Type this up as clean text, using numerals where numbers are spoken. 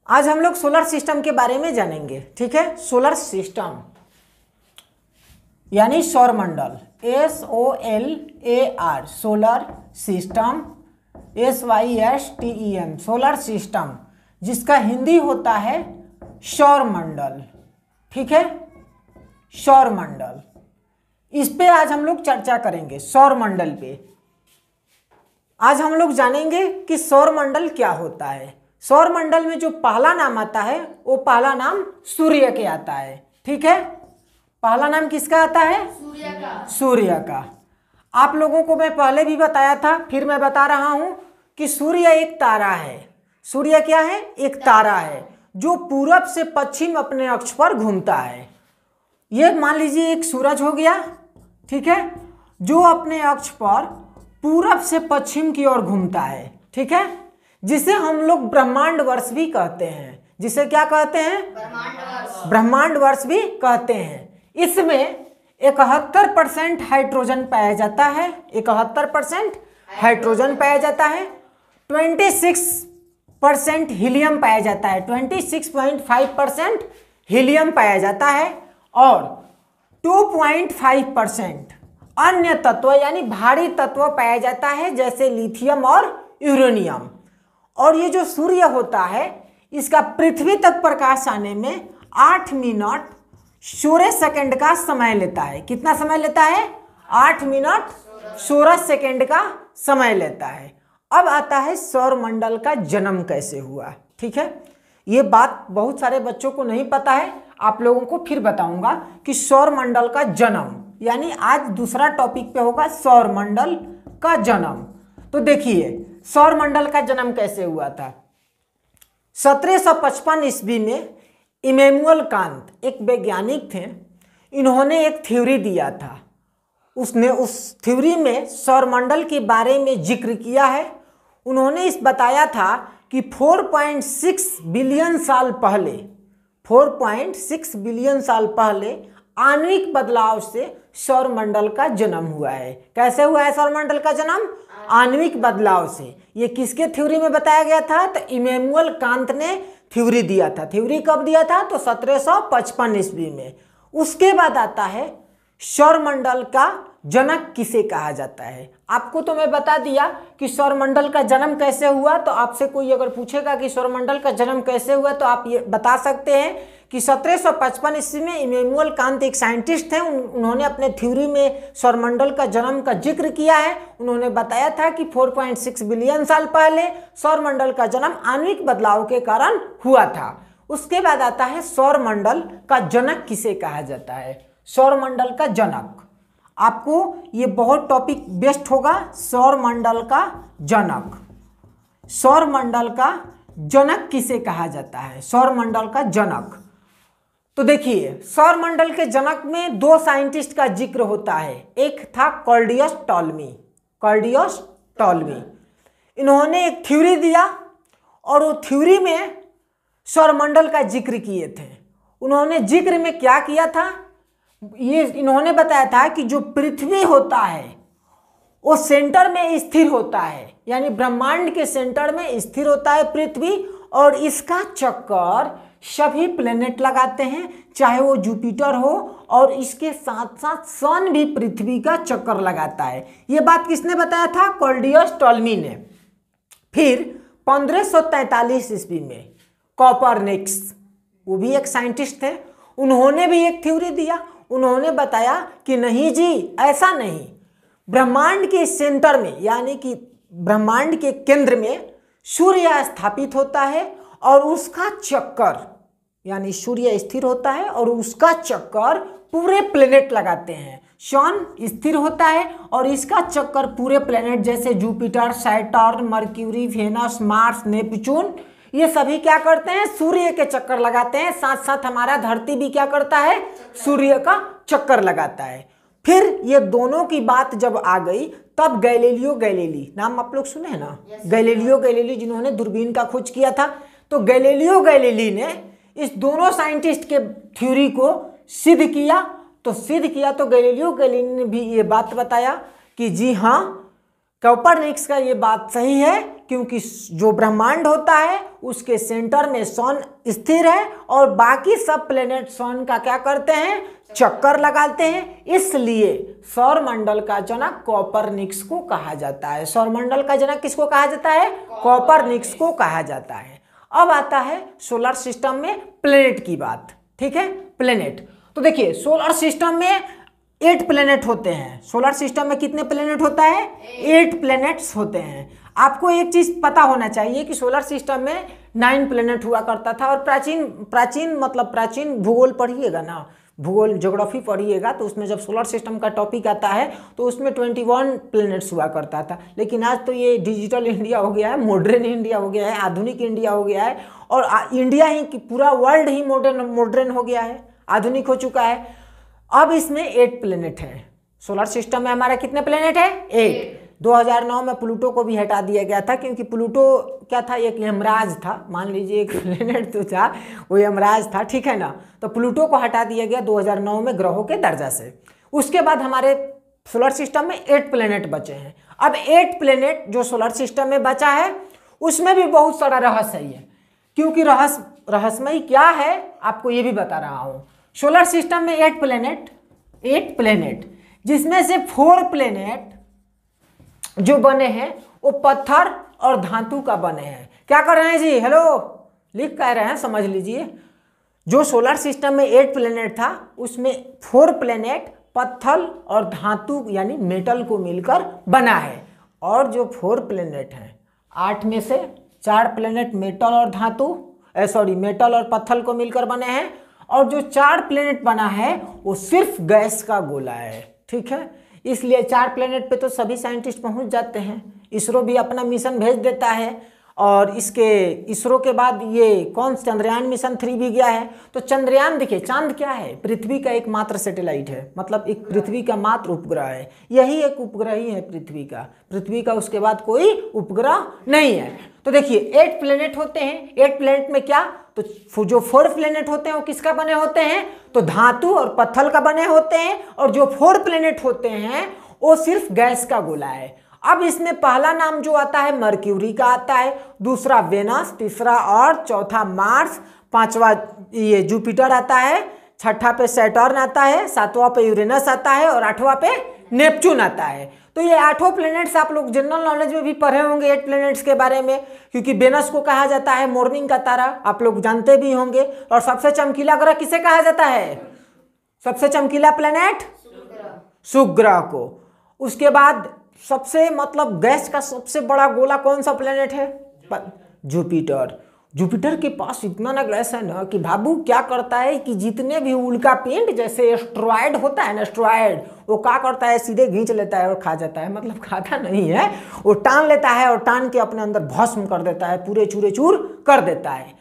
आज हम लोग सोलर सिस्टम के बारे में जानेंगे। ठीक है, सोलर सिस्टम यानी सौरमंडल, SOLAR solar system, SYSTEM solar system, जिसका हिंदी होता है सौरमंडल। ठीक है, सौरमंडल, इस पे आज हम लोग चर्चा करेंगे। सौरमंडल पे आज हम लोग जानेंगे कि सौरमंडल क्या होता है। सौरमंडल में जो पहला नाम आता है वो पहला नाम सूर्य के आता है। ठीक है, पहला नाम किसका आता है? सूर्य का। सूर्य का। आप लोगों को मैं पहले भी बताया था, फिर मैं बता रहा हूं कि सूर्य एक तारा है। सूर्य क्या है? एक तारा है जो पूरब से पश्चिम अपने अक्ष पर घूमता है। ये मान लीजिए एक सूरज हो गया, ठीक है, जो अपने अक्ष पर पूरब से पश्चिम की ओर घूमता है। ठीक है, जिसे हम लोग ब्रह्मांड वर्ष भी कहते हैं। जिसे क्या कहते हैं? ब्रह्मांड वर्ष भी कहते हैं। इसमें 71% हाइड्रोजन पाया जाता है। 71% हाइड्रोजन पाया जाता है। 26% हीलियम पाया जाता है। 26.5% हीलियम पाया जाता है और 2.5% अन्य तत्व यानी भारी तत्व पाया जाता है, जैसे लिथियम और यूरेनियम। और ये जो सूर्य होता है इसका पृथ्वी तक प्रकाश आने में 8 मिनट 16 सेकंड का समय लेता है। कितना समय लेता है? 8 मिनट 16 सेकंड का समय लेता है। अब आता है सौरमंडल का जन्म कैसे हुआ। ठीक है, ये बात बहुत सारे बच्चों को नहीं पता है, आप लोगों को फिर बताऊंगा कि सौरमंडल का जन्म, यानी आज दूसरा टॉपिक पे होगा सौरमंडल का जन्म। तो देखिए सौरमंडल का जन्म कैसे हुआ था। 1755 ईस्वी में इमैनुअल कांत एक वैज्ञानिक थे। इन्होंने एक थ्योरी दिया था। उसने उस थ्योरी में सौरमंडल के बारे में जिक्र किया है। उन्होंने इस बताया था कि 4.6 बिलियन साल पहले 4.6 बिलियन साल पहले आणविक बदलाव से सौरमंडल का जन्म हुआ है। कैसे हुआ है सौरमंडल का जन्म? आणविक बदलाव से। ये किसके थ्योरी में बताया गया था? तो इमैनुअल कांत ने थ्योरी दिया था। थ्योरी कब दिया था? तो 1755 ईस्वी में। उसके बाद आता है सौरमंडल का जनक किसे कहा जाता है। आपको तो मैं बता दिया कि सौरमंडल का जन्म कैसे हुआ। तो आपसे कोई अगर पूछेगा कि सौरमंडल का जन्म कैसे हुआ तो आप ये बता सकते हैं कि 1755 ईस्वी में इमैनुअल कांत एक साइंटिस्ट थे। उन्होंने अपने थ्योरी में सौरमंडल का जन्म का जिक्र किया है। उन्होंने बताया था कि 4.6 बिलियन साल पहले सौरमंडल का जन्म आणविक बदलाव के कारण हुआ था। उसके बाद आता है सौरमंडल का जनक किसे कहा जाता है। सौरमंडल का जनक, आपको ये बहुत टॉपिक बेस्ट होगा। सौरमंडल का जनक, सौरमंडल का जनक किसे कहा जाता है? सौरमंडल का जनक। तो देखिए सौरमंडल के जनक में दो साइंटिस्ट का जिक्र होता है। एक था क्लॉडियस टॉल्मी। क्लॉडियस टॉल्मी, इन्होंने एक थ्योरी दिया और वो थ्योरी में सौरमंडल का जिक्र किए थे। उन्होंने जिक्र में क्या किया था? ये इन्होंने बताया था कि जो पृथ्वी होता है वो सेंटर में स्थिर होता है, यानी ब्रह्मांड के सेंटर में स्थिर होता है पृथ्वी, और इसका चक्कर सभी प्लेनेट लगाते हैं, चाहे वो जुपिटर हो, और इसके साथ साथ सन भी पृथ्वी का चक्कर लगाता है। ये बात किसने बताया था? क्लॉडियस टॉल्मी ने। फिर 1543 ईस्वी में कोपरनिकस, वो भी एक साइंटिस्ट थे, उन्होंने भी एक थ्योरी दिया। उन्होंने बताया कि नहीं जी, ऐसा नहीं, ब्रह्मांड के सेंटर में यानी कि ब्रह्मांड के केंद्र में सूर्य स्थापित होता है और उसका चक्कर, यानी सूर्य स्थिर होता है और उसका चक्कर पूरे प्लेनेट लगाते हैं। सन स्थिर होता है और इसका चक्कर पूरे प्लेनेट जैसे Jupiter, Saturn, Mercury, Venus, Mars, Neptune, ये सभी क्या करते हैं? सूर्य के चक्कर लगाते हैं। साथ साथ हमारा धरती भी क्या करता है? सूर्य का चक्कर लगाता है। फिर ये दोनों की बात जब आ गई तब गैलीलियो गैलीली, नाम आप लोग सुने हैं ना? गैलीलियो गैलीली, जिन्होंने दूरबीन का खोज किया था। तो गैलीलियो गैलीली ने इस दोनों साइंटिस्ट के थ्योरी को सिद्ध किया। तो गैलीलियो गैलीली ने भी ये बात बताया कि जी हाँ, कोपरनिकस का ये बात सही है क्योंकि जो ब्रह्मांड होता है उसके सेंटर में सन स्थिर है और बाकी सब प्लेनेट सन का क्या करते हैं, चक्कर लगाते हैं। इसलिए सौरमंडल का जनक कोपरनिकस को कहा जाता है। सौरमंडल का जनक किसको कहा जाता है, कोपरनिकस को कहा जाता है। अब आता है सोलर सिस्टम में प्लेनेट की बात, ठीक है। प्लेनेट तो देखिए सोलर सिस्टम में 8 प्लेनेट होते हैं। सोलर सिस्टम में कितने प्लेनेट होता है, 8 प्लेनेट्स होते हैं। आपको एक चीज पता होना चाहिए कि सोलर सिस्टम में 9 प्लेनेट हुआ करता था और प्राचीन भूगोल पढ़िएगा ना, भूगोल ज्योग्राफी पढ़िएगा तो उसमें जब सोलर सिस्टम का टॉपिक आता है तो उसमें 21 प्लेनेट्स हुआ करता था। लेकिन आज तो ये डिजिटल इंडिया हो गया है, मॉडर्न इंडिया हो गया है, आधुनिक इंडिया हो गया है और इंडिया ही पूरा वर्ल्ड ही मॉडर्न हो गया है, आधुनिक हो चुका है। अब इसमें 8 प्लेनेट हैं। सोलर सिस्टम में हमारा कितने प्लेनेट है, 8। 2009 में प्लूटो को भी हटा दिया गया था क्योंकि प्लूटो क्या था, एक यमराज था, मान लीजिए एक प्लेनेट तो था, वो यमराज था, ठीक है ना। तो प्लूटो को हटा दिया गया 2009 में ग्रहों के दर्जा से। उसके बाद हमारे सोलर सिस्टम में 8 प्लेनेट बचे हैं। अब 8 प्लेनेट जो सोलर सिस्टम में बचा है उसमें भी बहुत सारा रहस्य है, क्योंकि रहस्यमय क्या है आपको ये भी बता रहा हूँ। सोलर सिस्टम में 8 प्लेनेट जिसमें से 4 प्लेनेट जो बने हैं वो पत्थर और धातु का बने हैं। क्या कर रहे हैं जी, हेलो लिख कह रहे हैं, समझ लीजिए। जो सोलर सिस्टम में 8 प्लेनेट था उसमें 4 प्लेनेट पत्थर और धातु यानी मेटल को मिलकर बना है। और जो 4 प्लेनेट हैं 8 में से 4 प्लेनेट मेटल और पत्थर को मिलकर बने हैं और जो 4 प्लेनेट बना है वो सिर्फ गैस का गोला है, ठीक है। इसलिए 4 प्लेनेट पे तो सभी साइंटिस्ट पहुंच जाते हैं। इसरो भी अपना मिशन भेज देता है और इसरो के बाद ये चंद्रयान मिशन 3 भी गया है। तो चंद्रयान देखिए, चांद क्या है, पृथ्वी का एकमात्र सैटेलाइट है, मतलब एक पृथ्वी का मात्र उपग्रह है। यही एक उपग्रह ही है पृथ्वी का उसके बाद कोई उपग्रह नहीं है। तो देखिए 8 प्लेनेट होते हैं। 8 प्लेनेट में क्या, तो जो 4 प्लेनेट होते हैं वो किसका बने होते हैं, तो धातु और पत्थर का बने होते हैं। और जो 4 प्लेनेट होते हैं वो सिर्फ गैस का गोला है। अब इसमें पहला नाम जो आता है मर्क्यूरी का आता है, दूसरा वेनस, तीसरा और चौथा मार्स, 5वां ये जुपिटर आता है, 6ठा पे सैटर्न आता है, 7वां पे यूरेनस आता है और 8वां पे नेपच्यून आता है। तो ये 8 प्लेनेट्स आप लोग जनरल नॉलेज में भी पढ़े होंगे 8 प्लेनेट्स के बारे में, क्योंकि वेनस को कहा जाता है मॉर्निंग का तारा, आप लोग जानते भी होंगे। और सबसे चमकीला ग्रह किसे कहा जाता है, सबसे चमकीला प्लेनेट शुक्र ग्रह को। उसके बाद सबसे मतलब गैस का सबसे बड़ा गोला कौन सा प्लेनेट है, जुपिटर के पास इतना ना गैस है ना कि बाबू क्या करता है कि जितने भी उल्का पिंड जैसे एस्ट्रॉयड होता है ना, एस्ट्रॉयड वो क्या करता है, सीधे खींच लेता है और खा जाता है। मतलब खाता नहीं है, वो टान लेता है और टान के अपने अंदर भस्म कर देता है, पूरे चूरे चूर कर देता है।